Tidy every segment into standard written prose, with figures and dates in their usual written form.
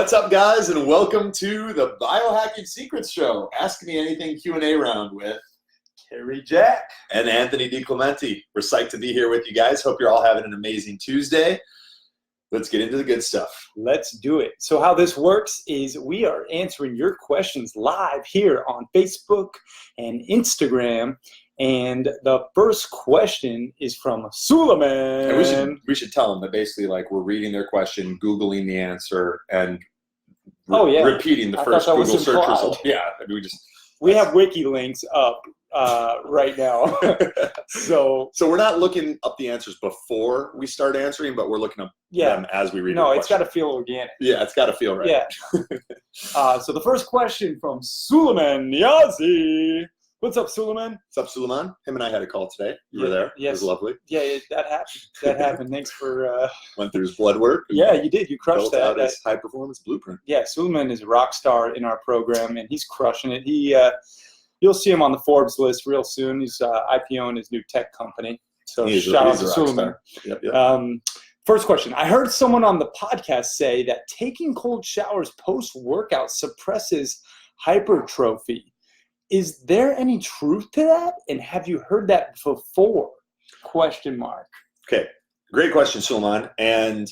What's up, guys, and welcome to the Biohacking Secrets Show. Ask Me Anything Q&A round with Cary Jack and Anthony DiClemente. We're psyched to be here with you guys. Hope you're all having an amazing Tuesday. Let's get into the good stuff. Let's do it. So how this works is we are answering your questions live here on Facebook and Instagram. And the first question is from Suleiman. And we should tell them that basically, like, we're reading their question, Googling the answer, and repeating the first Google search result. Yeah, we have wiki links up right now. so we're not looking up the answers before we start answering, but we're looking up them as we read. No, it's got to feel organic. Yeah, it's got to feel right. Yeah. So the first question from Suleiman Niazi. What's up, Suleiman? What's up, Suleiman? Him and I had a call today. You were there. Yes. It was lovely. Yeah, that happened. That happened. Thanks for... Went through his blood work. Yeah, you did. You crushed that. Built out his high-performance blueprint. Yeah, Suleiman is a rock star in our program, and he's crushing it. You'll see him on the Forbes list real soon. He's IPOing his new tech company. So shout out to Suleiman. Yep. First question. I heard someone on the podcast say that taking cold showers post-workout suppresses hypertrophy. Is there any truth to that? And have you heard that before? ? Okay, great question, Suleiman. And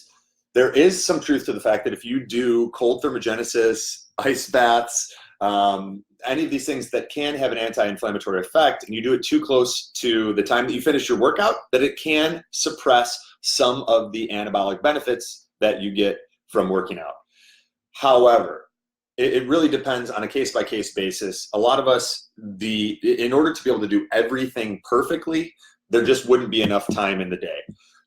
there is some truth to the fact that if you do cold thermogenesis, ice baths, any of these things that can have an anti-inflammatory effect, and you do it too close to the time that you finish your workout, that it can suppress some of the anabolic benefits that you get from working out. However, it really depends on a case-by-case basis. A lot of us, in order to be able to do everything perfectly, there just wouldn't be enough time in the day.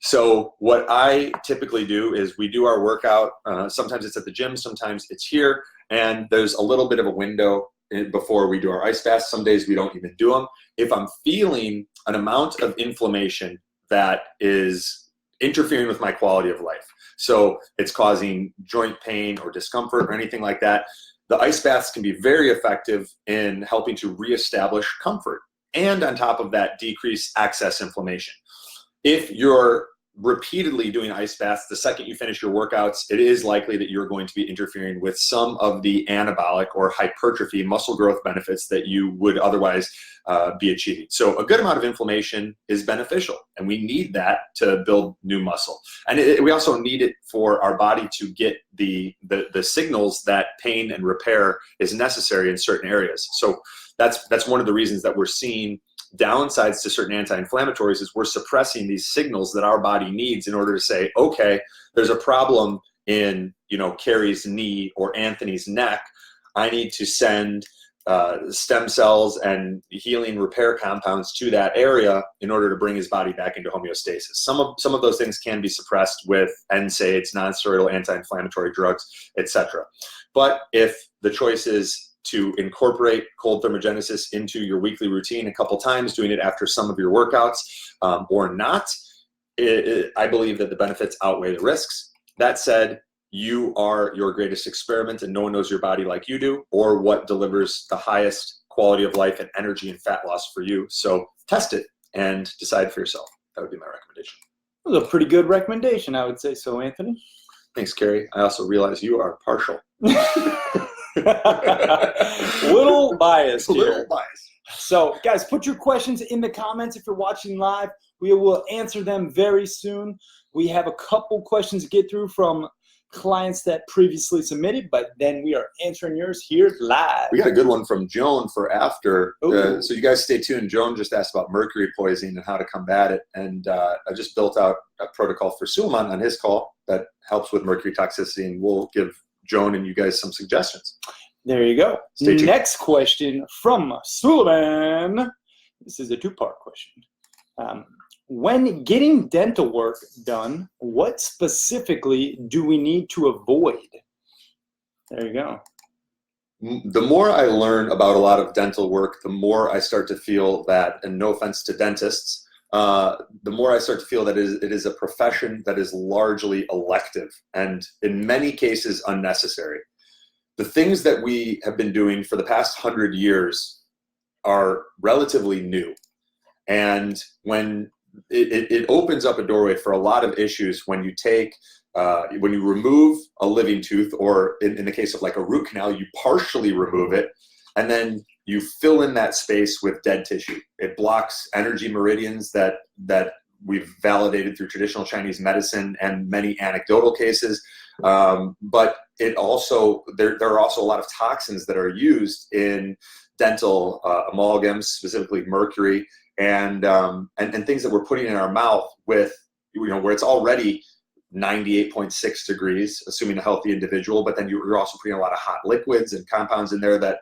So what I typically do is we do our workout. Sometimes it's at the gym, sometimes it's here, and there's a little bit of a window before we do our ice baths. Some days we don't even do them. If I'm feeling an amount of inflammation that is interfering with my quality of life, so it's causing joint pain or discomfort or anything like that, the ice baths can be very effective in helping to reestablish comfort. And on top of that, decrease excess inflammation. If you're repeatedly doing ice baths, the second you finish your workouts, it is likely that you're going to be interfering with some of the anabolic or hypertrophy muscle growth benefits that you would otherwise be achieving. So a good amount of inflammation is beneficial, and we need that to build new muscle. And we also need it for our body to get the signals that pain and repair is necessary in certain areas. So that's one of the reasons that we're seeing downsides to certain anti-inflammatories is we're suppressing these signals that our body needs in order to say, okay, there's a problem in, Cary's knee or Anthony's neck. I need to send stem cells and healing repair compounds to that area in order to bring his body back into homeostasis. Some of those things can be suppressed with NSAIDs, non-steroidal anti-inflammatory drugs, etc. But if the choice is to incorporate cold thermogenesis into your weekly routine a couple times, doing it after some of your workouts or not, I believe that the benefits outweigh the risks. That said, you are your greatest experiment, and no one knows your body like you do, or what delivers the highest quality of life and energy and fat loss for you. So test it and decide for yourself. That would be my recommendation. That was a pretty good recommendation, I would say so, Anthony. Thanks, Cary. I also realize you are partial. Little biased here. Little biased. So, guys, put your questions in the comments if you're watching live. We will answer them very soon. We have a couple questions to get through from clients that previously submitted, but then we are answering yours here live. We got a good one from Joan for after. So you guys stay tuned. Joan just asked about mercury poisoning and how to combat it. And I just built out a protocol for Suleiman on his call that helps with mercury toxicity, and we'll give Joan and you guys some suggestions. There you go. Stay tuned. Next question from Suleiman. This is a two-part question. When getting dental work done, what specifically do we need to avoid? There you go. The more I learn about a lot of dental work, the more I start to feel that, and no offense to dentists, the more I start to feel that it is a profession that is largely elective and in many cases unnecessary. The things that we have been doing for the past 100 years are relatively new. And when it opens up a doorway for a lot of issues when you take when you remove a living tooth, or in the case of like a root canal, you partially remove it, and then you fill in that space with dead tissue. It blocks energy meridians that we've validated through traditional Chinese medicine and many anecdotal cases. But it also, there are also a lot of toxins that are used in dental amalgams, specifically mercury, and things that we're putting in our mouth with, where it's already 98.6 degrees, assuming a healthy individual, but then you're also putting a lot of hot liquids and compounds in there that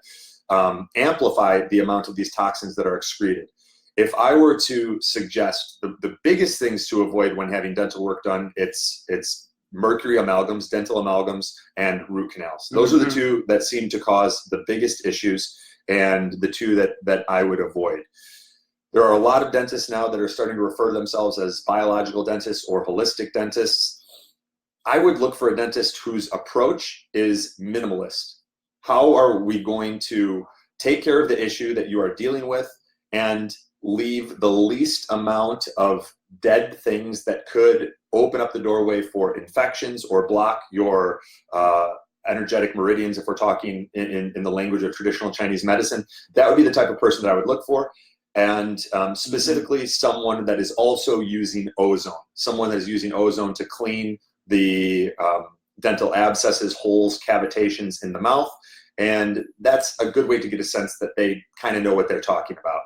amplify the amount of these toxins that are excreted. If I were to suggest the biggest things to avoid when having dental work done, it's mercury amalgams, dental amalgams, and root canals. Those are the two that seem to cause the biggest issues, and the two that I would avoid. There are a lot of dentists now that are starting to refer to themselves as biological dentists or holistic dentists. I would look for a dentist whose approach is minimalist. How are we going to take care of the issue that you are dealing with and leave the least amount of dead things that could open up the doorway for infections or block your energetic meridians, if we're talking in the language of traditional Chinese medicine? That would be the type of person that I would look for. And specifically someone that is also using ozone, someone that is using ozone to clean the dental abscesses, holes, cavitations in the mouth. And that's a good way to get a sense that they kind of know what they're talking about.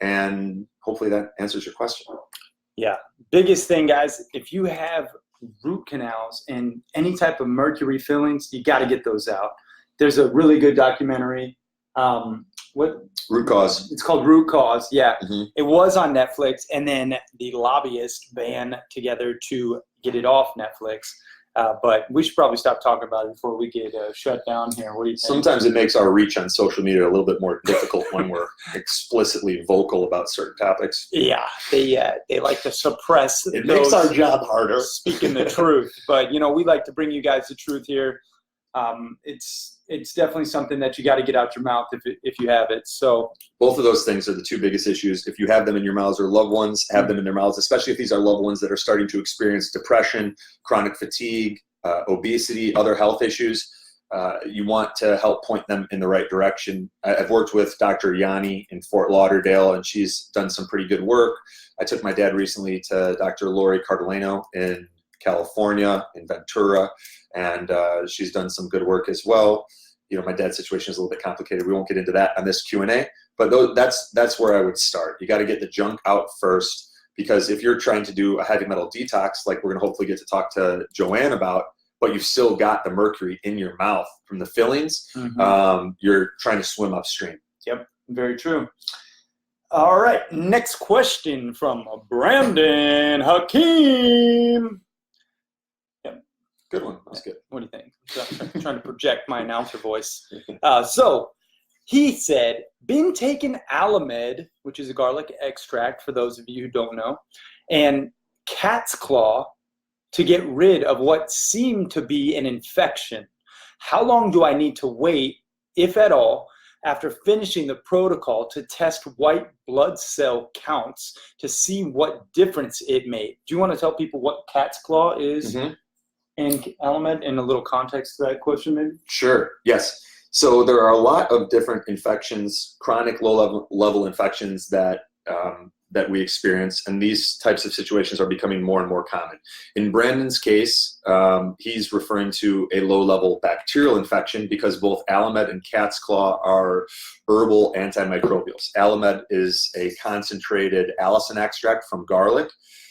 And hopefully that answers your question. Yeah. Biggest thing, guys, if you have root canals and any type of mercury fillings, you got to get those out. There's a really good documentary. Root Cause. It's called Root Cause. Yeah. Mm-hmm. It was on Netflix, and then the lobbyists band together to get it off Netflix. But we should probably stop talking about it before we get shut down here. What do you think? Sometimes it makes our reach on social media a little bit more difficult when we're explicitly vocal about certain topics. Yeah, they like to suppress. It makes our job harder. Speaking the truth, but we like to bring you guys the truth here. It's definitely something that you got to get out your mouth if you have it. So both of those things are the two biggest issues. If you have them in your mouths, or loved ones have them in their mouths, especially if these are loved ones that are starting to experience depression, chronic fatigue, obesity, other health issues, you want to help point them in the right direction. I've worked with Dr. Yanni in Fort Lauderdale, and she's done some pretty good work. I took my dad recently to Dr. Lori Cardellano in California, in Ventura, and she's done some good work as well. My dad's situation is a little bit complicated. We won't get into that on this Q&A, but that's where I would start. You got to get the junk out first, because if you're trying to do a heavy metal detox, like we're going to hopefully get to talk to Joanne about, but you've still got the mercury in your mouth from the fillings, you're trying to swim upstream. Yep, very true. All right, next question from Brandon Hakeem. Good one. That's good. What do you think? I'm trying to project my announcer voice. So he said, been taking Alamed, which is a garlic extract for those of you who don't know, and cat's claw to get rid of what seemed to be an infection. How long do I need to wait, if at all, after finishing the protocol to test white blood cell counts to see what difference it made? Do you want to tell people what cat's claw is? And Alamed, in a little context to that question, maybe? Sure, yes. So there are a lot of different infections, chronic low-level infections that we experience, and these types of situations are becoming more and more common. In Brandon's case, he's referring to a low-level bacterial infection, because both Alamed and cat's claw are herbal antimicrobials. Alamed is a concentrated allicin extract from garlic.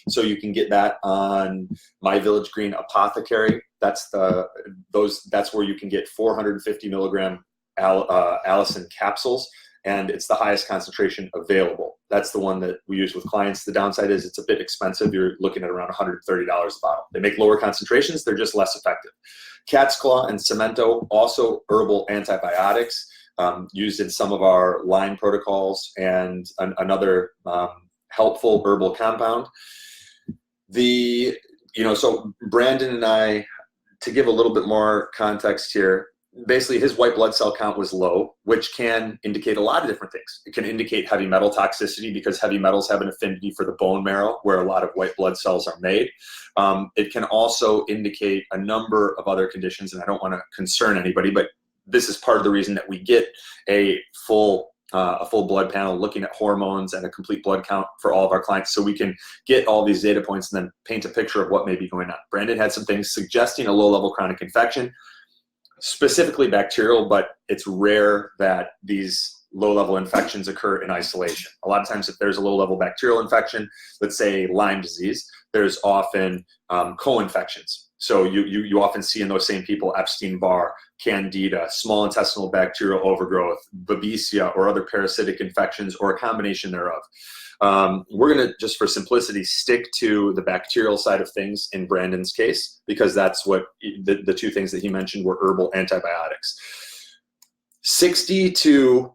So you can get that on My Village Green Apothecary. That's where you can get 450 milligram allicin capsules, and it's the highest concentration available. That's the one that we use with clients. The downside is it's a bit expensive. You're looking at around $130 a bottle. They make lower concentrations. They're just less effective. Cat's claw and cemento, also herbal antibiotics, used in some of our Lyme protocols, and another helpful herbal compound. So Brandon and I, to give a little bit more context here, basically his white blood cell count was low, which can indicate a lot of different things. It can indicate heavy metal toxicity because heavy metals have an affinity for the bone marrow where a lot of white blood cells are made. It can also indicate a number of other conditions, and I don't want to concern anybody, but this is part of the reason that we get a full blood panel looking at hormones and a complete blood count for all of our clients, so we can get all these data points and then paint a picture of what may be going on. Brandon had some things suggesting a low-level chronic infection, specifically bacterial, but it's rare that these low-level infections occur in isolation. A lot of times if there's a low-level bacterial infection, let's say Lyme disease, there's often co-infections. So you often see in those same people Epstein-Barr, Candida, small intestinal bacterial overgrowth, Babesia, or other parasitic infections, or a combination thereof. We're going to, just for simplicity, stick to the bacterial side of things in Brandon's case, because that's what the two things that he mentioned were herbal antibiotics. 2 to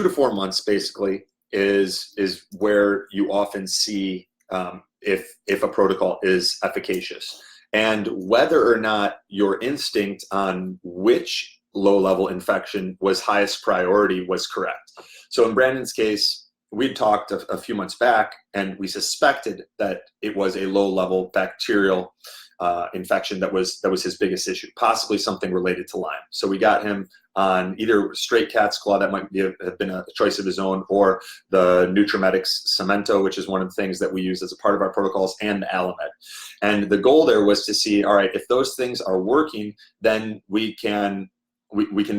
4 months basically is where you often see if a protocol is efficacious. And whether or not your instinct on which low-level infection was highest priority was correct. So in Brandon's case, we'd talked a few months back, and we suspected that it was a low-level bacterial infection that was his biggest issue, possibly something related to Lyme. So we got him on either straight cat's claw, that might have been a choice of his own, or the Nutrimetics Cemento, which is one of the things that we use as a part of our protocols, and the Alamed. And the goal there was to see, all right, if those things are working, then we can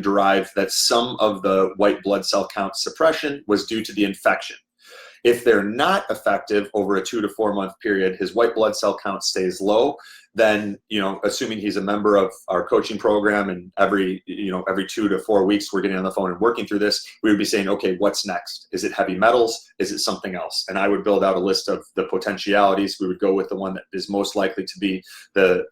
derive that some of the white blood cell count suppression was due to the infection. If they're not effective over a 2 to 4 month period, his white blood cell count stays low, then, assuming he's a member of our coaching program, and every 2 to 4 weeks we're getting on the phone and working through this, we would be saying, okay, what's next? Is it heavy metals? Is it something else? And I would build out a list of the potentialities. We would go with the one that is most likely to be the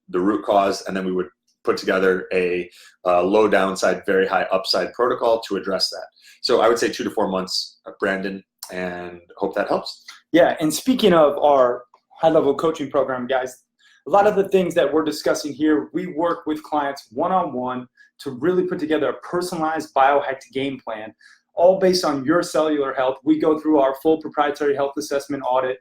root cause, and then we would put together a low downside, very high upside protocol to address that. So I would say 2 to 4 months, Brandon, and hope that helps. Yeah, and speaking of our high-level coaching program, guys, a lot of the things that we're discussing here, we work with clients one-on-one to really put together a personalized biohacked game plan, all based on your cellular health. We go through our full proprietary health assessment audit.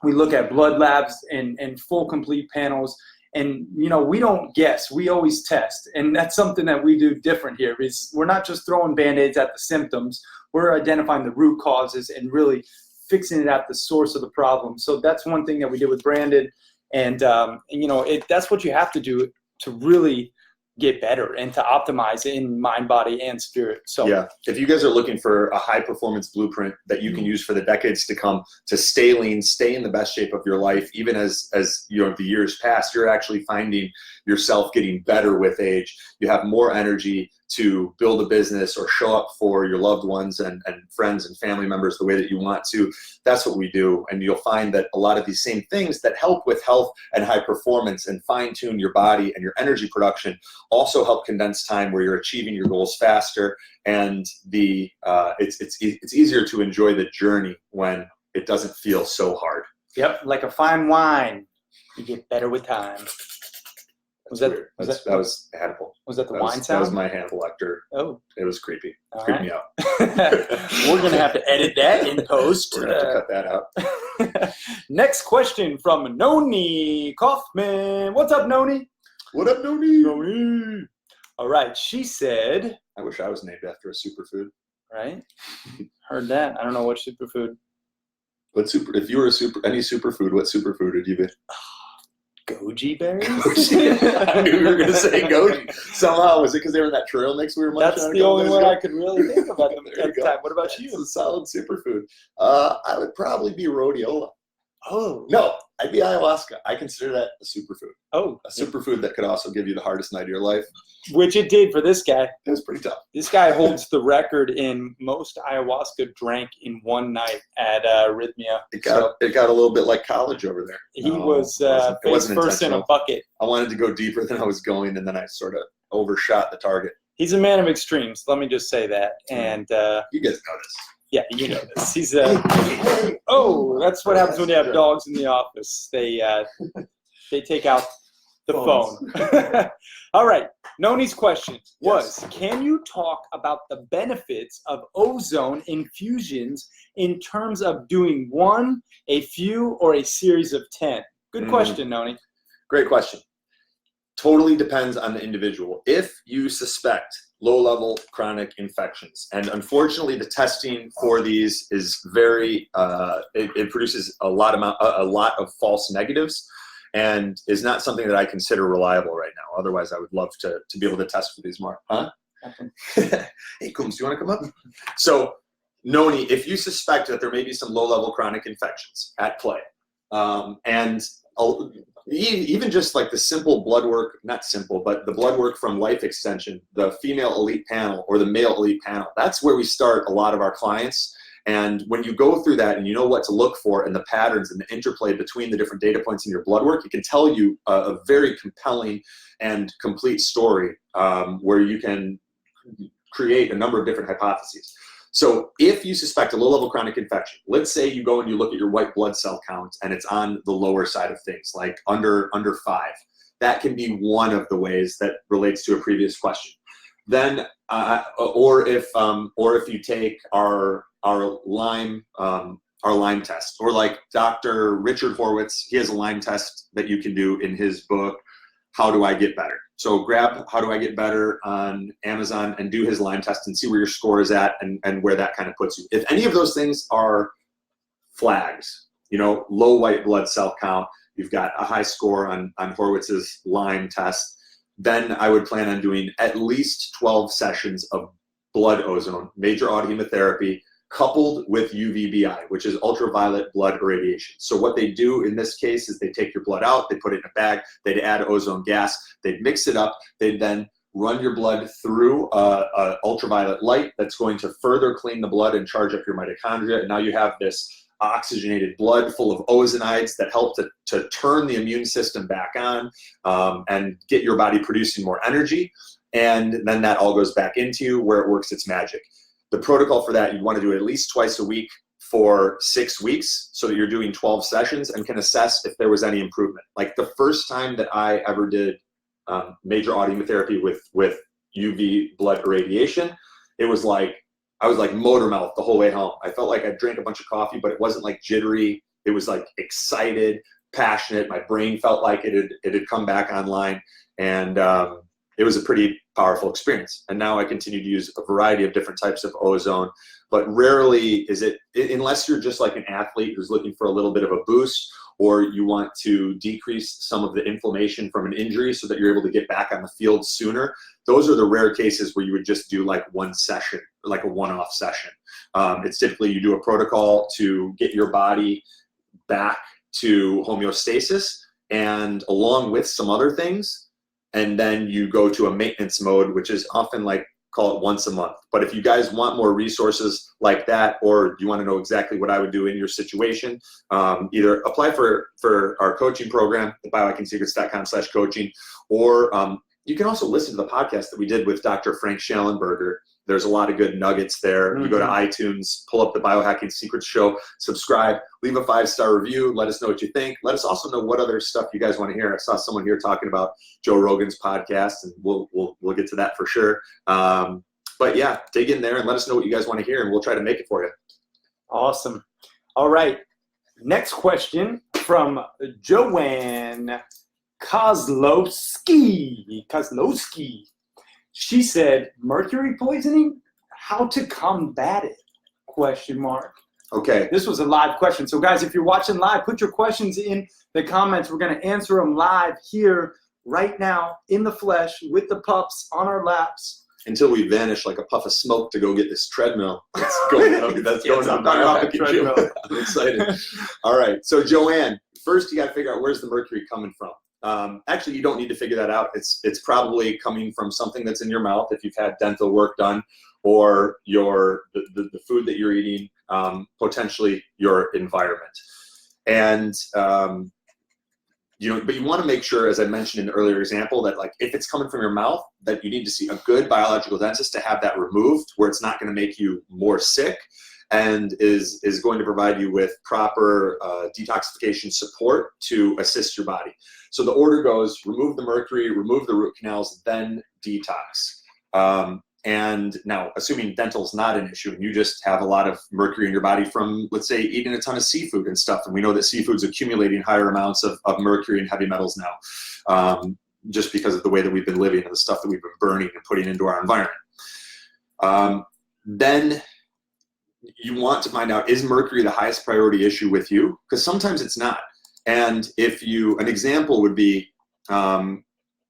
We look at blood labs and full complete panels. And, we don't guess, we always test. And that's something that we do different here, is we're not just throwing Band-Aids at the symptoms. We're identifying the root causes and really fixing it at the source of the problem. So that's one thing that we did with Brandon. And that's what you have to do to really get better and to optimize in mind, body, and spirit. So yeah, if you guys are looking for a high performance blueprint that you can use for the decades to come to stay lean, stay in the best shape of your life, even as the years pass, you're actually finding yourself getting better with age. You have more energy to build a business or show up for your loved ones and friends and family members the way that you want to. That's what we do. And you'll find that a lot of these same things that help with health and high performance and fine tune your body and your energy production also help condense time where you're achieving your goals faster. And it's easier to enjoy the journey when it doesn't feel so hard. Yep, like a fine wine, you get better with time. That was edible. Was that the wine sound? That was my hand elector. Oh. It was creepy. It creeped me out. We're going to have to edit that in post. We're going to have to cut that out. Next question from Noni Kaufman. What's up, Noni? What up, Noni? Noni. All right. She said. I wish I was named after a superfood. Right? Heard that. I don't know what superfood. If you were any superfood, what superfood would you be? Goji berries? I knew you were going to say goji. Somehow, was it because they were in that trail mix we were munching on? That's the only one I could really think of at the time. What about you? It's a solid superfood. I would probably be rhodiola. Oh. No, I'd be ayahuasca. I consider that a superfood. Oh. A superfood that could also give you the hardest night of your life. Which it did for this guy. It was pretty tough. This guy holds the record in most ayahuasca drank in one night at Rhythmia. It got a little bit like college over there. He was face first in a bucket. I wanted to go deeper than I was going, and then I sort of overshot the target. He's a man of extremes. Let me just say that. And you guys know this. Yeah, you know this. He's oh, that's what happens when you have dogs in the office. They take out The phone. All right. Noni's question was, can you talk about the benefits of ozone infusions in terms of doing one, a few, or a series of 10? Good question, Noni. Great question. Totally depends on the individual. If you suspect low-level chronic infections, and unfortunately the testing for these is very, it produces a lot of false negatives, and is not something that I consider reliable right now. Otherwise, I would love to be able to test for these more. Huh? Hey, Coombs, do you want to come up? So, Noni, if you suspect that there may be some low-level chronic infections at play, and even just like the simple blood work, not simple, but the blood work from Life Extension, the female elite panel or the male elite panel, that's where we start a lot of our clients. And when you go through that and you know what to look for and the patterns and the interplay between the different data points in your blood work, it can tell you a very compelling and complete story where you can create a number of different hypotheses. So if you suspect a low-level chronic infection, let's say you go and you look at your white blood cell count and it's on the lower side of things, like under 5, that can be one of the ways that relates to a previous question. Then, or if you take our Lyme test, or like Dr. Richard Horowitz, he has a Lyme test that you can do in his book, How Do I Get Better? So grab How Do I Get Better on Amazon and do his Lyme test and see where your score is at and where that kind of puts you. If any of those things are flags, low white blood cell count, you've got a high score on Horowitz's Lyme test, then I would plan on doing at least 12 sessions of blood ozone, major autohemotherapy, coupled with UVBI, which is ultraviolet blood irradiation. So what they do in this case is they take your blood out, they put it in a bag, they'd add ozone gas, they'd mix it up, they'd then run your blood through ultraviolet light that's going to further clean the blood and charge up your mitochondria. And now you have this oxygenated blood full of ozonides that help to turn the immune system back on and get your body producing more energy. And then that all goes back into you where it works its magic. The protocol for that, you want to do it at least twice a week for 6 weeks so that you're doing 12 sessions and can assess if there was any improvement. Like the first time that I ever did major autoimmunotherapy with UV blood irradiation, it was like, I was like motor mouth the whole way home. I felt like I drank a bunch of coffee, but it wasn't like jittery. It was like excited, passionate. My brain felt like it had come back online. And it was a pretty powerful experience. And now I continue to use a variety of different types of ozone, but rarely is it, unless you're just like an athlete who's looking for a little bit of a boost, or you want to decrease some of the inflammation from an injury so that you're able to get back on the field sooner. Those are the rare cases where you would just do like one session, like a one-off session. It's typically you do a protocol to get your body back to homeostasis and along with some other things, and then you go to a maintenance mode, which is often like, call it once a month. But if you guys want more resources like that, or you want to know exactly what I would do in your situation, either apply for our coaching program, the biohackingsecrets.com/coaching, or you can also listen to the podcast that we did with Dr. Frank Schallenberger. There's a lot of good nuggets there. You go to iTunes, pull up the Biohacking Secrets Show, subscribe, leave a 5-star review. Let us know what you think. Let us also know what other stuff you guys want to hear. I saw someone here talking about Joe Rogan's podcast, and we'll get to that for sure. But yeah, dig in there and let us know what you guys want to hear, and we'll try to make it for you. Awesome. All right. Next question from Joanne Kozlowski. She said, mercury poisoning, how to combat it? ? Okay. This was a live question. So guys, if you're watching live, put your questions in the comments. We're going to answer them live here, right now, in the flesh, with the pups, on our laps. Until we vanish like a puff of smoke to go get this treadmill. That's going up. That's going up. I'm excited. All right. So Joanne, first you got to figure out where's the mercury coming from. Actually, you don't need to figure that out. It's probably coming from something that's in your mouth if you've had dental work done, or the food that you're eating, potentially your environment. And but you want to make sure, as I mentioned in the earlier example, that like if it's coming from your mouth, that you need to see a good biological dentist to have that removed, where it's not going to make you more sick. and is going to provide you with proper detoxification support to assist your body. So the order goes: remove the mercury, remove the root canals, then detox. And now, assuming dental is not an issue and you just have a lot of mercury in your body from, let's say, eating a ton of seafood and stuff, and we know that seafood's accumulating higher amounts of mercury and heavy metals now, just because of the way that we've been living and the stuff that we've been burning and putting into our environment. Then you want to find out, is mercury the highest priority issue with you? Because sometimes it's not. And an example would be,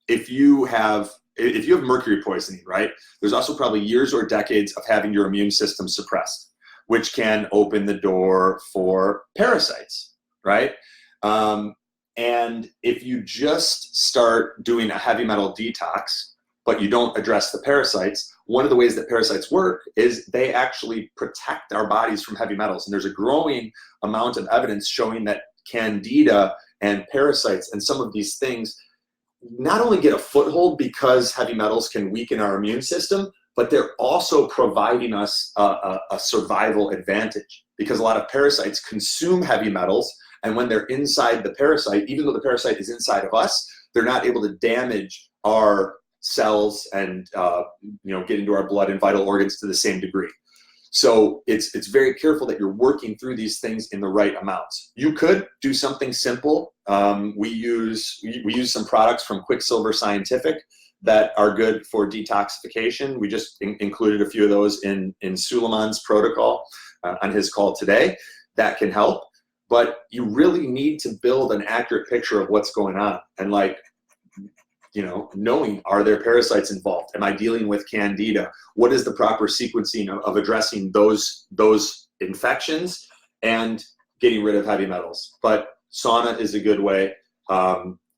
if you have mercury poisoning, right, there's also probably years or decades of having your immune system suppressed, which can open the door for parasites, right? And if you just start doing a heavy metal detox, but you don't address the parasites, one of the ways that parasites work is they actually protect our bodies from heavy metals. And there's a growing amount of evidence showing that candida and parasites and some of these things not only get a foothold because heavy metals can weaken our immune system, but they're also providing us a survival advantage, because a lot of parasites consume heavy metals, and when they're inside the parasite, even though the parasite is inside of us, they're not able to damage our cells and get into our blood and vital organs to the same degree. So it's very careful that you're working through these things in the right amounts. You could do something simple. We use some products from Quicksilver Scientific that are good for detoxification. We just included a few of those in Suleiman's protocol on his call today. That can help, but you really need to build an accurate picture of what's going on, and knowing, are there parasites involved? Am I dealing with candida? What is the proper sequencing of addressing those infections and getting rid of heavy metals? But sauna is a good way.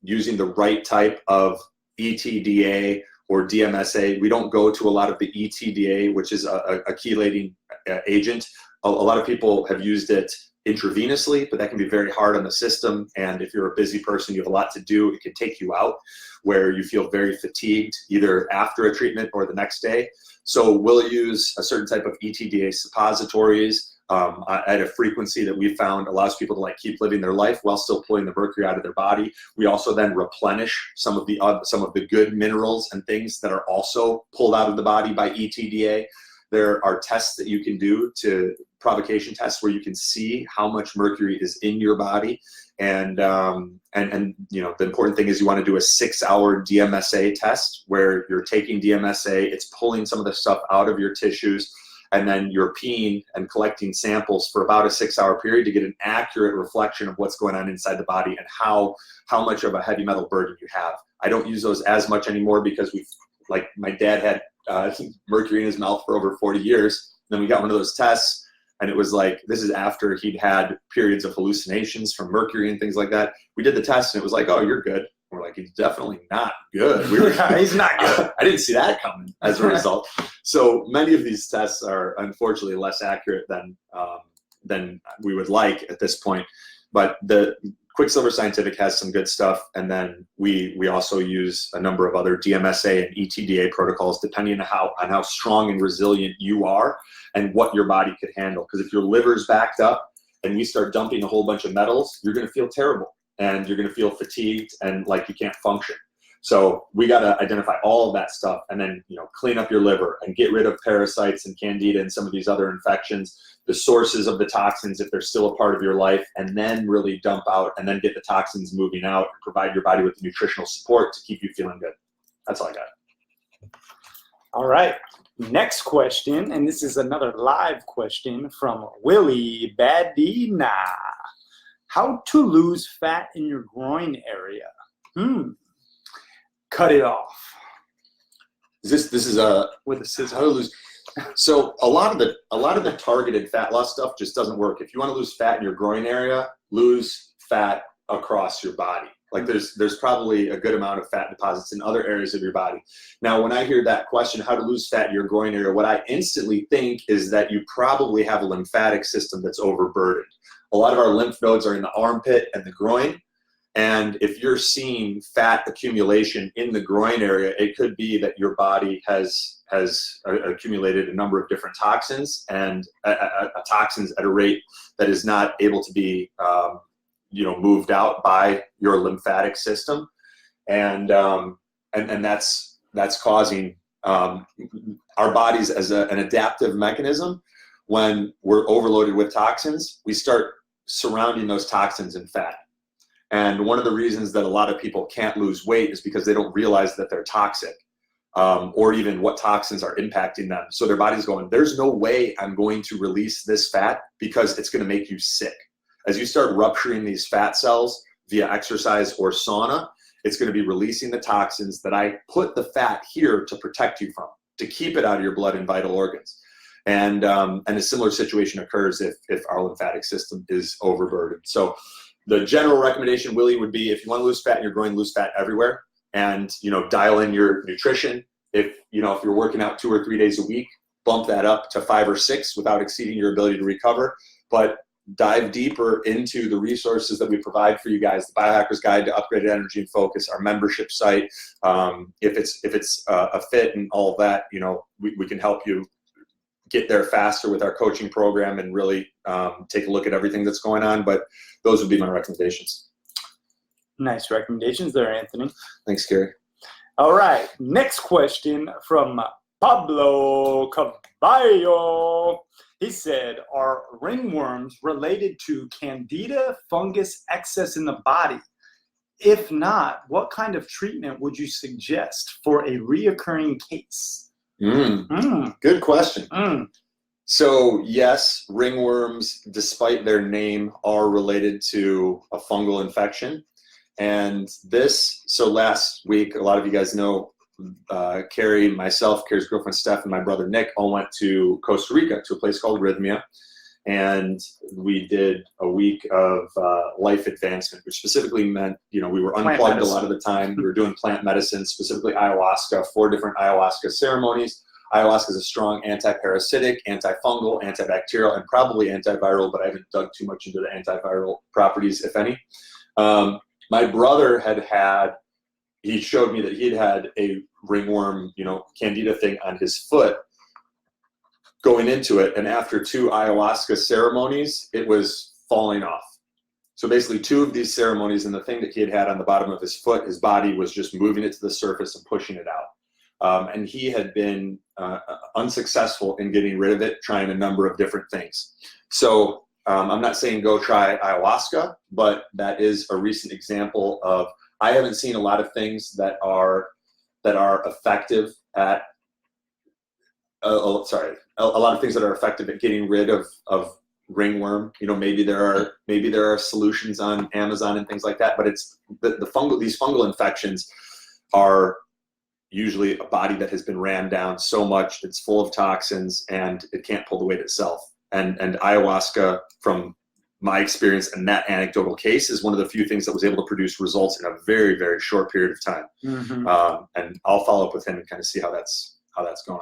Using the right type of ETDA or DMSA. We don't go to a lot of the ETDA, which is a chelating agent. A lot of people have used it intravenously, but that can be very hard on the system. And if you're a busy person, you have a lot to do, it can take you out, where you feel very fatigued either after a treatment or the next day. So we'll use a certain type of ETDA suppositories at a frequency that we found allows people to keep living their life while still pulling the mercury out of their body. We also then replenish some of the good minerals and things that are also pulled out of the body by ETDA. There are tests that you can do, provocation tests, where you can see how much mercury is in your body. And the important thing is you want to do a 6-hour DMSA test where you're taking DMSA, it's pulling some of the stuff out of your tissues, and then you're peeing and collecting samples for about a 6-hour period to get an accurate reflection of what's going on inside the body and how much of a heavy metal burden you have. I don't use those as much anymore because my dad had mercury in his mouth for over 40 years. Then we got one of those tests, and it was this is after he'd had periods of hallucinations from mercury and things like that. We did the test, and it was oh, you're good. We're he's definitely not good. He's not good. I didn't see that coming as a result. So many of these tests are unfortunately less accurate than we would like at this point. But the Quicksilver Scientific has some good stuff, and then we also use a number of other DMSA and ETDA protocols depending on how strong and resilient you are and what your body could handle. Because if your liver's backed up and we start dumping a whole bunch of metals, you're going to feel terrible and you're going to feel fatigued and you can't function. So we got to identify all of that stuff and then clean up your liver and get rid of parasites and candida and some of these other infections, the sources of the toxins if they're still a part of your life, and then really dump out and then get the toxins moving out and provide your body with the nutritional support to keep you feeling good. That's all I got. All right. Next question, and this is another live question from Willie Badina. How to lose fat in your groin area? Cut it off. This is a with a scissor. How to lose. So a lot of the targeted fat loss stuff just doesn't work. If you want to lose fat in your groin area, lose fat across your body. There's probably a good amount of fat deposits in other areas of your body. Now, when I hear that question, how to lose fat in your groin area, what I instantly think is that you probably have a lymphatic system that's overburdened. A lot of our lymph nodes are in the armpit and the groin. And if you're seeing fat accumulation in the groin area, it could be that your body has accumulated a number of different toxins, and toxins at a rate that is not able to be moved out by your lymphatic system, and that's causing our bodies as an adaptive mechanism. When we're overloaded with toxins, we start surrounding those toxins in fat. And one of the reasons that a lot of people can't lose weight is because they don't realize that they're toxic, or even what toxins are impacting them. So their body's going, there's no way I'm going to release this fat because it's going to make you sick. As you start rupturing these fat cells via exercise or sauna, it's going to be releasing the toxins that I put the fat here to protect you from, to keep it out of your blood and vital organs. And a similar situation occurs if our lymphatic system is overburdened. So the general recommendation, Willie, would be if you want to lose fat in your groin, lose fat everywhere, and dial in your nutrition. If you're working out 2 or 3 days a week, bump that up to 5 or 6 without exceeding your ability to recover. But dive deeper into the resources that we provide for you guys, the Biohacker's Guide to Upgraded Energy and Focus, our membership site. If it's a fit and all of that, we can help you get there faster with our coaching program and really take a look at everything that's going on. But those would be my recommendations. Nice recommendations there, Anthony. Thanks, Cary. All right, next question from Pablo Caballo. He said, are ringworms related to candida fungus excess in the body? If not, what kind of treatment would you suggest for a reoccurring case? Good question. So yes, ringworms, despite their name, are related to a fungal infection. And so last week, a lot of you guys know, Cary, myself, Cary's girlfriend Steph, and my brother Nick all went to Costa Rica to a place called Rhythmia. And we did a week of life advancement, which specifically meant, we were unplugged a lot of the time. We were doing plant medicine, specifically ayahuasca, 4 different ayahuasca ceremonies. Ayahuasca is a strong anti-parasitic, antifungal, antibacterial, and probably antiviral, but I haven't dug too much into the antiviral properties, if any. My brother he showed me that he'd had a ringworm, candida thing on his foot going into it. And after 2 ayahuasca ceremonies, it was falling off. So basically 2 of these ceremonies, and the thing that he had on the bottom of his foot, his body was just moving it to the surface and pushing it out. And he had been unsuccessful in getting rid of it, trying a number of different things. So I'm not saying go try ayahuasca, but that is a recent example of, I haven't seen a lot of things that are effective at, a lot of things that are effective at getting rid of ringworm. Maybe there are solutions on Amazon and things like that, but it's these fungal infections are usually a body that has been ran down so much, it's full of toxins, and it can't pull the weight itself. And ayahuasca, from my experience in that anecdotal case, is one of the few things that was able to produce results in a very, very short period of time. And I'll follow up with him and kind of see how that's going.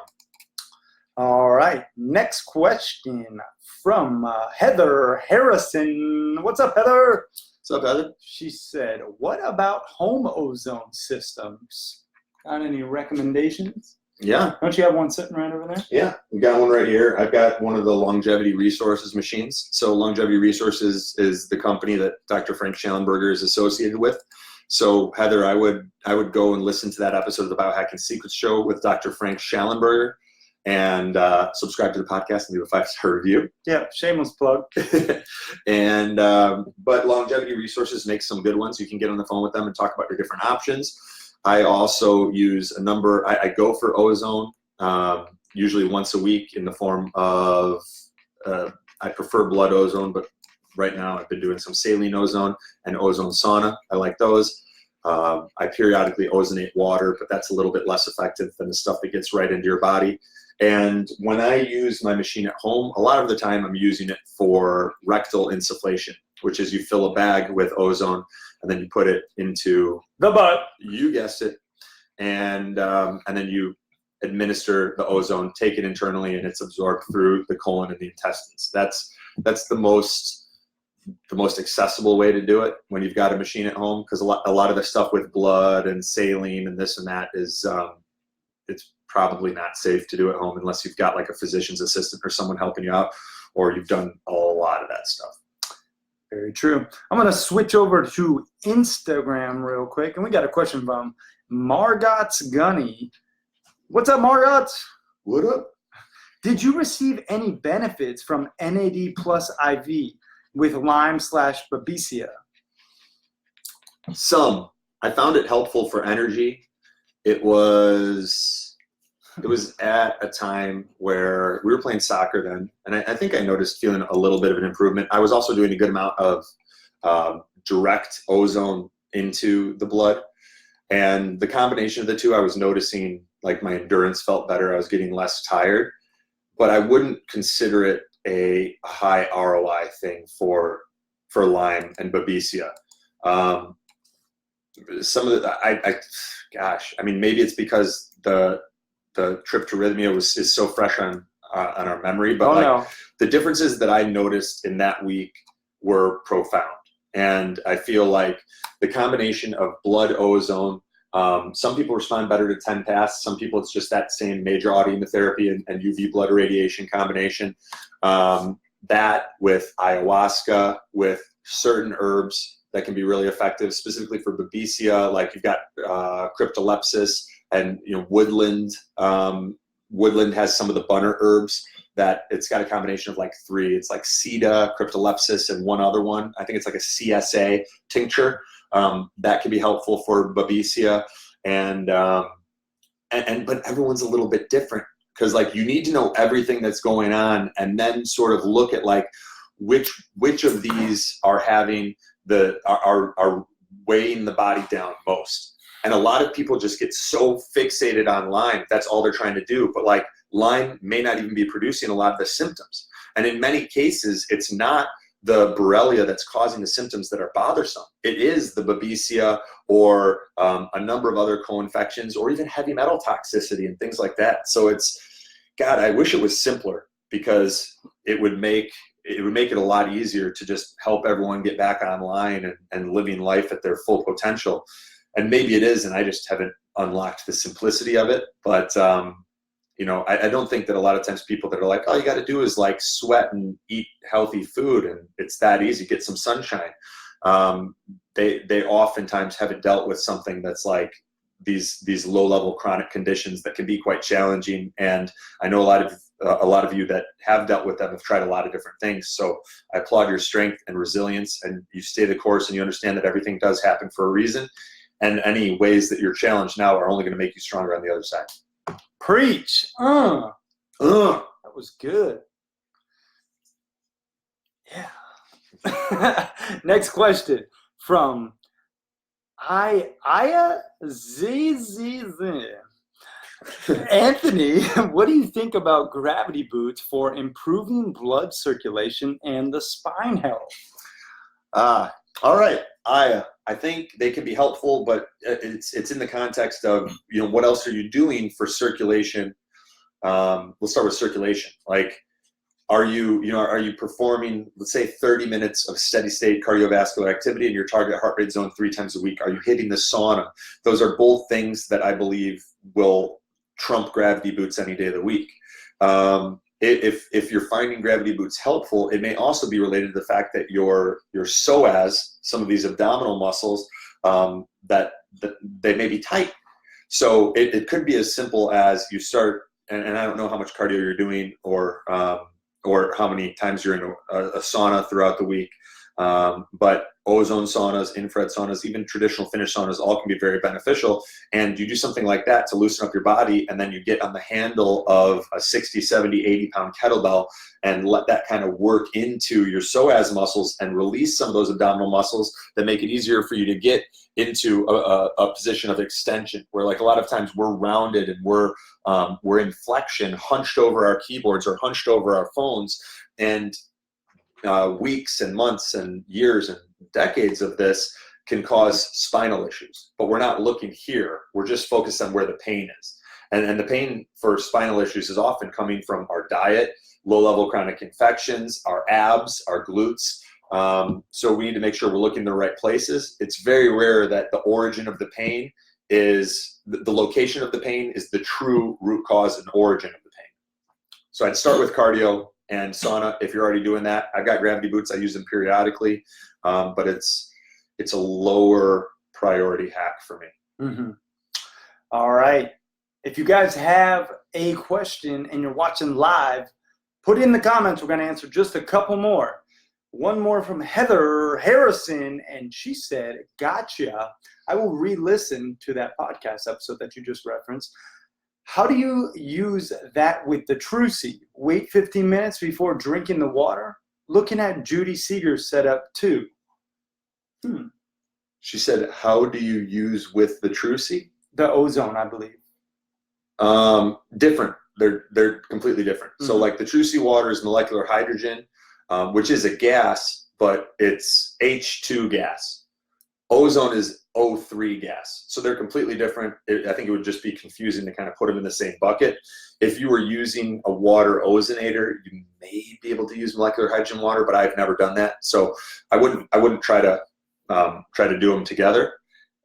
All right, next question from Heather Harrison. What's up, Heather? What's up, Heather? She said, what about home ozone systems? Got any recommendations? Yeah. Don't you have one sitting right over there? Yeah, we got one right here. I've got one of the Longevity Resources machines. So Longevity Resources is the company that Dr. Frank Schallenberger is associated with. So Heather, I would go and listen to that episode of the Biohacking Secrets Show with Dr. Frank Schallenberger, and subscribe to the podcast and leave a 5-star review. Yeah, shameless plug. And but Longevity Resources makes some good ones. You can get on the phone with them and talk about your different options. I also use I go for ozone, usually once a week in the form of, I prefer blood ozone, but right now I've been doing some saline ozone and ozone sauna. I like those. I periodically ozonate water, but that's a little bit less effective than the stuff that gets right into your body. And when I use my machine at home, a lot of the time I'm using it for rectal insufflation, which is you fill a bag with ozone and then you put it into the butt. You guessed it. And then you administer the ozone, take it internally, and it's absorbed through the colon and the intestines. That's the most the most accessible way to do it when you've got a machine at home, because a lot of the stuff with blood and saline and this and that is it's probably not safe to do at home unless you've got like a physician's assistant or someone helping you out, or you've done a lot of that stuff. Very true. I'm going to switch over to Instagram real quick, and we got a question from Margot's Gunny. What's up, Margot? What up? Did you receive any benefits from NAD plus IV with Lyme/Babesia? Some. I found it helpful for energy. It was at a time where we were playing soccer then, and I think I noticed feeling a little bit of an improvement. I was also doing a good amount of direct ozone into the blood, and the combination of the two, I was noticing like my endurance felt better. I was getting less tired, but I wouldn't consider it a high ROI thing for Lyme and Babesia. Some of the, gosh, I mean, maybe it's because the tryptorrhythmia is so fresh on our memory, but the differences that I noticed in that week were profound. And I feel like the combination of blood ozone, some people respond better to 10 pass. Some people, it's just that same major autoimmunotherapy and UV blood irradiation combination. That with ayahuasca, with certain herbs that can be really effective, specifically for Babesia, like you've got cryptolepsis and woodland. Woodland has some of the bunner herbs that it's got a combination of like 3. It's like Ceta, cryptolepsis, and one other one. I think it's like a CSA tincture. That can be helpful for Babesia, but everyone's a little bit different, because like you need to know everything that's going on and then sort of look at like which of these are having are weighing the body down most. And a lot of people just get so fixated on Lyme, that's all they're trying to do. But like Lyme may not even be producing a lot of the symptoms. And in many cases, it's not the Borrelia that's causing the symptoms that are bothersome. It is the Babesia or a number of other co-infections, or even heavy metal toxicity and things like that. So it's, God, I wish it was simpler, because it would make it a lot easier to just help everyone get back online and living life at their full potential. And maybe it is, and I just haven't unlocked the simplicity of it. But I don't think that a lot of times people that are like, all you got to do is like sweat and eat healthy food, and it's that easy, get some sunshine. They oftentimes haven't dealt with something that's like these low-level chronic conditions that can be quite challenging. And I know a lot of you that have dealt with them have tried a lot of different things. So I applaud your strength and resilience, and you stay the course, and you understand that everything does happen for a reason. And any ways that you're challenged now are only going to make you stronger on the other side. Preach. That was good. Yeah. Next question from Aya ZZZ. Anthony, what do you think about gravity boots for improving blood circulation and the spine health? All right, Aya, I think they can be helpful, but it's in the context of, what else are you doing for circulation? We'll start with circulation. Like, are you performing, let's say, 30 minutes of steady state cardiovascular activity in your target heart rate zone 3 times a week? Are you hitting the sauna? Those are both things that I believe will trump gravity boots any day of the week. If you're finding gravity boots helpful, it may also be related to the fact that your psoas, some of these abdominal muscles, that they may be tight. So it could be as simple as you start, and I don't know how much cardio you're doing or how many times you're in a sauna throughout the week, but ozone saunas, infrared saunas, even traditional Finnish saunas, all can be very beneficial. And you do something like that to loosen up your body, and then you get on the handle of a 60, 70, 80-pound kettlebell and let that kind of work into your psoas muscles and release some of those abdominal muscles that make it easier for you to get into a position of extension, where like a lot of times we're rounded and we're in flexion, hunched over our keyboards or hunched over our phones, and weeks and months and years and decades of this can cause spinal issues. But we're not looking here. We're just focused on where the pain is. And the pain for spinal issues is often coming from our diet, low-level chronic infections, our abs, our glutes, So we need to make sure we're looking in the right places. It's very rare that the origin of the pain is the location of the pain is the true root cause and origin of the pain. So I'd start with cardio and sauna. If you're already doing that, I've got gravity boots. I use them periodically, but it's a lower priority hack for me. Mm-hmm. All right. If you guys have a question and you're watching live, put it in the comments. We're going to answer just a couple more. One more from Heather Harrison, and she said, gotcha. I will re-listen to that podcast episode that you just referenced. How do you use that with the Trucy? Wait 15 minutes before drinking the water? Looking at Judy Seeger's setup too. She said, how do you use with the Trucy? The ozone, I believe. Different. They're completely different. Mm-hmm. So like the Trucy water is molecular hydrogen, which is a gas, but it's H2 gas. Ozone is O3 gas. So they're completely different. I think it would just be confusing to kind of put them in the same bucket. If you were using a water ozonator, you may be able to use molecular hydrogen water, but I've never done that. So I wouldn't try to do them together.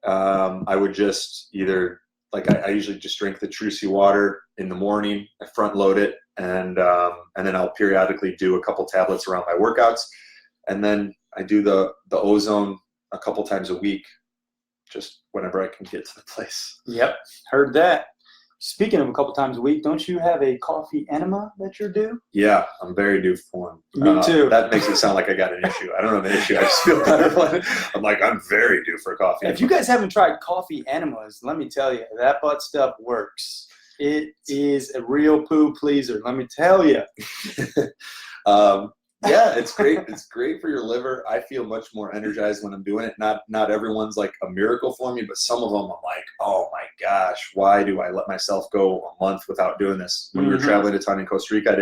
I would just either, like I usually just drink the Trucy water in the morning. I front load it, and then I'll periodically do a couple tablets around my workouts, and then I do the ozone a couple times a week, just whenever I can get to the place. Yep, heard that. Speaking of a couple times a week, don't you have a coffee enema that you're due? Yeah, I'm very due for one. Me too. That makes it sound like I got an issue. I don't have an issue. I just feel better when I'm like, I'm very due for a coffee enema. If you guys haven't tried coffee enemas, let me tell you, that butt stuff works. It is a real poo pleaser, let me tell you. Yeah, it's great. It's great for your liver. I feel much more energized when I'm doing it. Not everyone's like a miracle for me, but some of them I'm like, oh my gosh, why do I let myself go a month without doing this? When we were traveling a ton in Costa Rica,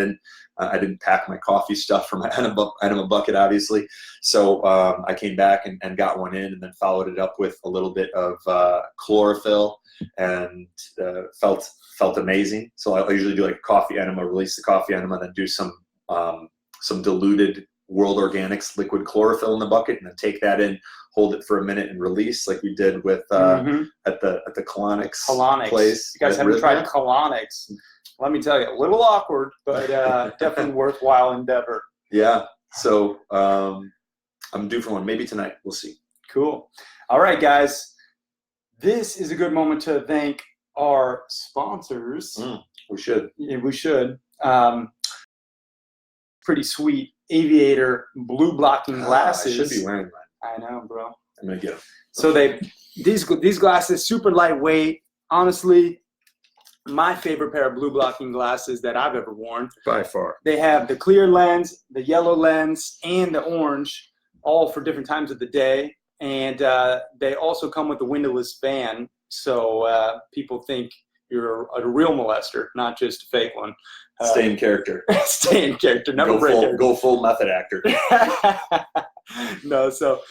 I didn't pack my coffee stuff for my enema bucket, obviously. So I came back and got one in, and then followed it up with a little bit of chlorophyll, and felt amazing. So I usually do like a coffee enema, release the coffee enema, then do some diluted World Organics liquid chlorophyll in the bucket, and then take that in, hold it for a minute, and release, like we did with at the colonics place. You guys haven't tried colonics? Let me tell you, a little awkward, but definitely worthwhile endeavor. Yeah. So I'm due for one. Maybe tonight. We'll see. Cool. All right, guys. This is a good moment to thank our sponsors. We should. Yeah, we should. Pretty sweet aviator blue blocking glasses. I should be wearing mine. I know, bro. I'm gonna get them. So these glasses, super lightweight. Honestly, my favorite pair of blue blocking glasses that I've ever worn. By far. They have the clear lens, the yellow lens, and the orange, all for different times of the day. And they also come with a windowless van, so people think you're a real molester, not just a fake one. Stay in character. Stay in character. Never break character. Go full method actor. No, so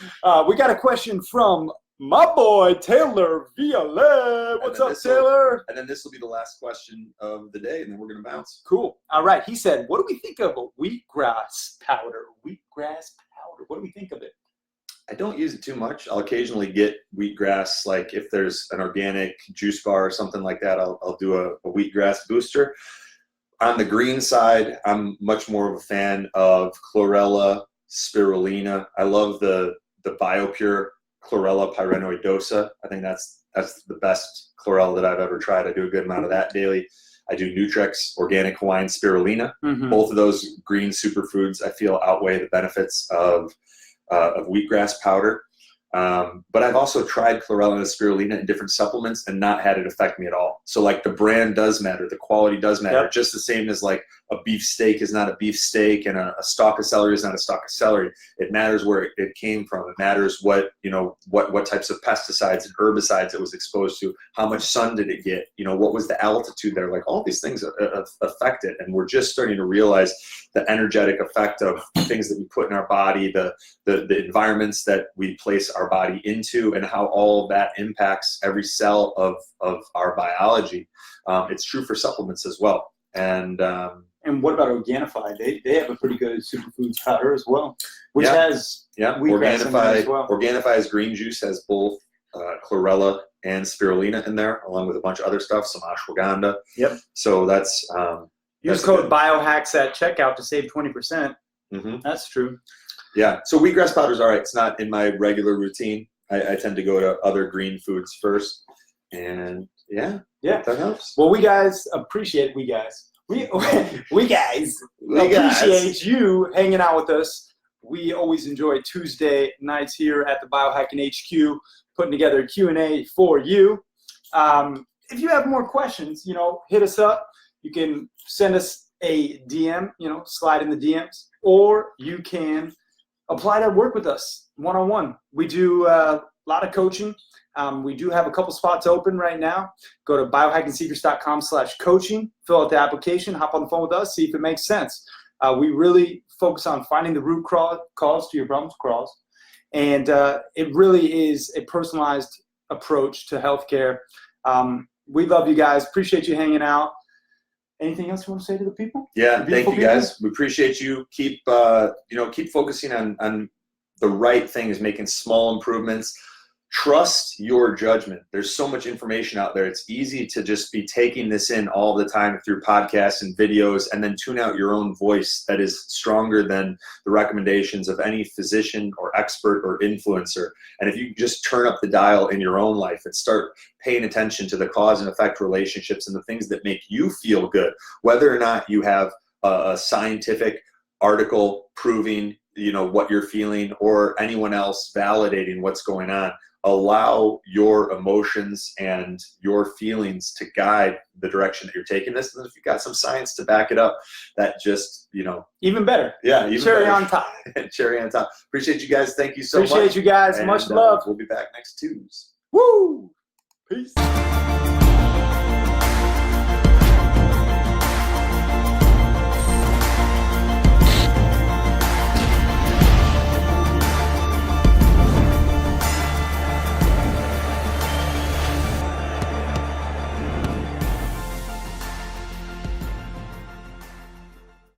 we got a question from my boy Taylor Violette. What's up, Taylor? And then this will be the last question of the day, and then we're gonna bounce. Cool. All right. He said, "What do we think of a wheatgrass powder? Wheatgrass powder. What do we think of it?" I don't use it too much. I'll occasionally get wheatgrass, like if there's an organic juice bar or something like that, I'll do a wheatgrass booster. On the green side, I'm much more of a fan of chlorella spirulina. I love the BioPure chlorella pyrenoidosa. I think that's the best chlorella that I've ever tried. I do a good amount of that daily. I do Nutrex organic Hawaiian spirulina. Both of those green superfoods I feel outweigh the benefits of wheatgrass powder. But I've also tried chlorella and spirulina in different supplements and not had it affect me at all. So like the brand does matter, the quality does matter, Yep. Just the same as like a beef steak is not a beef steak and a stalk of celery is not a stalk of celery. It matters where it came from. It matters what types of pesticides and herbicides it was exposed to. How much sun did it get? What was the altitude there? Like all these things affect it. And we're just starting to realize the energetic effect of things that we put in our body, the environments that we place our body into, and how all of that impacts every cell of our biology. It's true for supplements as well. And And what about Organifi? They have a pretty good superfoods powder as well, which has wheatgrass in there as well. Organifi's green juice has both chlorella and spirulina in there, along with a bunch of other stuff, some ashwagandha. Yep. So that's use code BIOHACKS at checkout to save 20%. Mm-hmm. That's true. Yeah. So wheatgrass powder is all right. It's not in my regular routine. I tend to go to other green foods first, and that helps. Well, we guys appreciate we guys appreciate you hanging out with us. We always enjoy Tuesday nights here at the Biohacking HQ, putting together a Q&A for you. If you have more questions, hit us up. You can send us a DM, slide in the DMs, or you can apply to work with us one-on-one. We do a lot of coaching. We do have a couple spots open right now. Go to biohackingsecrets.com/coaching, fill out the application, hop on the phone with us, see if it makes sense. We really focus on finding the root cause to your problems, and it really is a personalized approach to healthcare. We love you guys. Appreciate you hanging out. Anything else you want to say to the people? Yeah, thank you guys. We appreciate you. Keep focusing on the right things, making small improvements. Trust your judgment. There's so much information out there. It's easy to just be taking this in all the time through podcasts and videos, and then tune out your own voice that is stronger than the recommendations of any physician or expert or influencer. And if you just turn up the dial in your own life and start paying attention to the cause and effect relationships and the things that make you feel good, whether or not you have a scientific article proving what you're feeling or anyone else validating what's going on, allow your emotions and your feelings to guide the direction that you're taking this. And if you've got some science to back it up, that just, even better. Yeah. Even Cherry better. on top. Cherry on top. Appreciate you guys. Thank you so much. Appreciate you guys. And, much love. We'll be back next Tuesday. Woo! Peace.